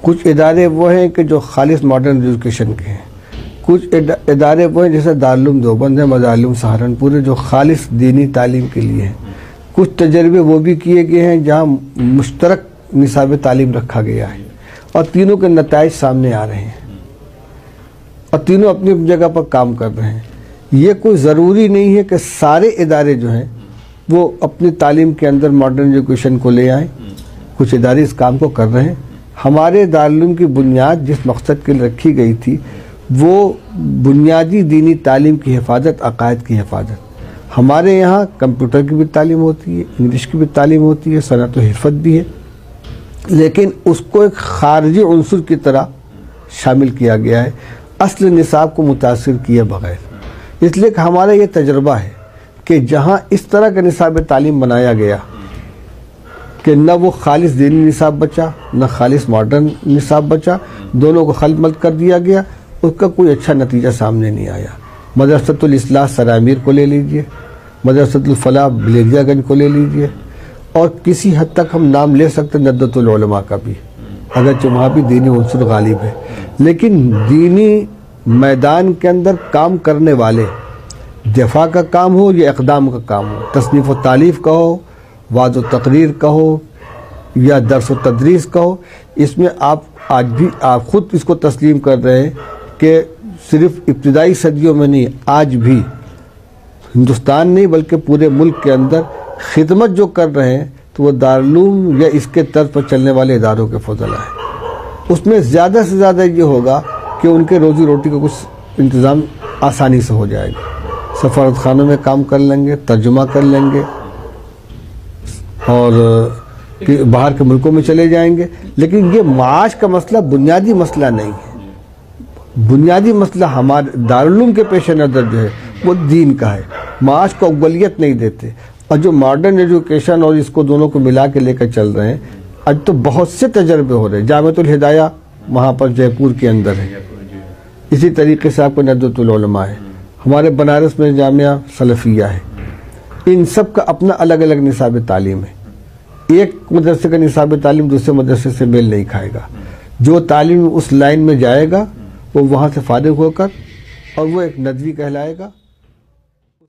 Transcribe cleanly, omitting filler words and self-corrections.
کچھ ادارے وہ ہیں کہ جو خالص ماڈرن ایجوکیشن کے ہیں، کچھ ادارے وہ ہیں جیسے دارالعلوم دیوبند ہے، مدارالعلوم سہارنپور ہے، جو خالص دینی تعلیم کے لیے ہیں۔ کچھ تجربے وہ بھی کیے گئے ہیں جہاں مشترک نصاب تعلیم رکھا گیا ہے، اور تینوں کے نتائج سامنے آ رہے ہیں، اور تینوں اپنی اپنی جگہ پر کام کر رہے ہیں۔ یہ کوئی ضروری نہیں ہے کہ سارے ادارے جو ہیں وہ اپنی تعلیم کے اندر ماڈرن ایجوکیشن کو لے آئیں۔ کچھ ادارے اس کام کو کر رہے ہیں۔ ہمارے دارالعلوم کی بنیاد جس مقصد کے لیے رکھی گئی تھی وہ بنیادی دینی تعلیم کی حفاظت، عقائد کی حفاظت۔ ہمارے یہاں کمپیوٹر کی بھی تعلیم ہوتی ہے، انگلش کی بھی تعلیم ہوتی ہے، صنعت و حرفت بھی ہے، لیکن اس کو ایک خارجی عنصر کی طرح شامل کیا گیا ہے، اصل نصاب کو متاثر کیے بغیر۔ اس لیے کہ ہمارا یہ تجربہ ہے کہ جہاں اس طرح کا نصاب تعلیم بنایا گیا کہ نہ وہ خالص دینی نصاب بچا، نہ خالص ماڈرن نصاب بچا، دونوں کو خلط ملط کر دیا گیا، اس کا کوئی اچھا نتیجہ سامنے نہیں آیا۔ مدرسۃ الاصلاح سرامیر کو لے لیجئے، مدرسۃ الفلاح بلیریا گنج کو لے لیجئے، اور کسی حد تک ہم نام لے سکتے ندوۃ العلماء کا بھی، اگرچہ وہاں بھی دینی عنصر غالب ہے، لیکن دینی میدان کے اندر کام کرنے والے، دفاع کا کام ہو یا اقدام کا کام ہو، تصنیف و تالیف کا ہو، وعظ و تقریر کا ہو یا درس و تدریس کا ہو، اس میں آپ آج بھی آپ خود اس کو تسلیم کر رہے ہیں کہ صرف ابتدائی صدیوں میں نہیں، آج بھی ہندوستان نہیں بلکہ پورے ملک کے اندر خدمت جو کر رہے ہیں تو وہ دارالعلوم یا اس کے طرز پر چلنے والے اداروں کے فضلہ ہے۔ اس میں زیادہ سے زیادہ یہ ہوگا کہ ان کے روزی روٹی کا کچھ انتظام آسانی سے ہو جائے گا، سفارت خانوں میں کام کر لیں گے، ترجمہ کر لیں گے، اور باہر کے ملکوں میں چلے جائیں گے۔ لیکن یہ معاش کا مسئلہ بنیادی مسئلہ نہیں ہے۔ بنیادی مسئلہ ہمارے دارالعلوم کے پیش نظر جو ہے وہ دین کا ہے، معاش کو اولویت نہیں دیتے۔ اور جو ماڈرن ایجوکیشن اور اس کو دونوں کو ملا کے لے کر چل رہے ہیں، اب تو بہت سے تجربے ہو رہے ہیں۔ جامعۃ الہدایہ وہاں پر جے پور کے اندر ہے، اسی طریقے سے آپ کو ندوۃ العلماء ہے، ہمارے بنارس میں جامعہ سلفیہ ہے۔ ان سب کا اپنا الگ الگ نصاب تعلیم ہے۔ ایک مدرسے کا نصاب تعلیم دوسرے مدرسے سے میل نہیں کھائے گا۔ جو تعلیم اس لائن میں جائے گا وہ وہاں سے فارغ ہو کر، اور وہ ایک ندوی کہلائے گا۔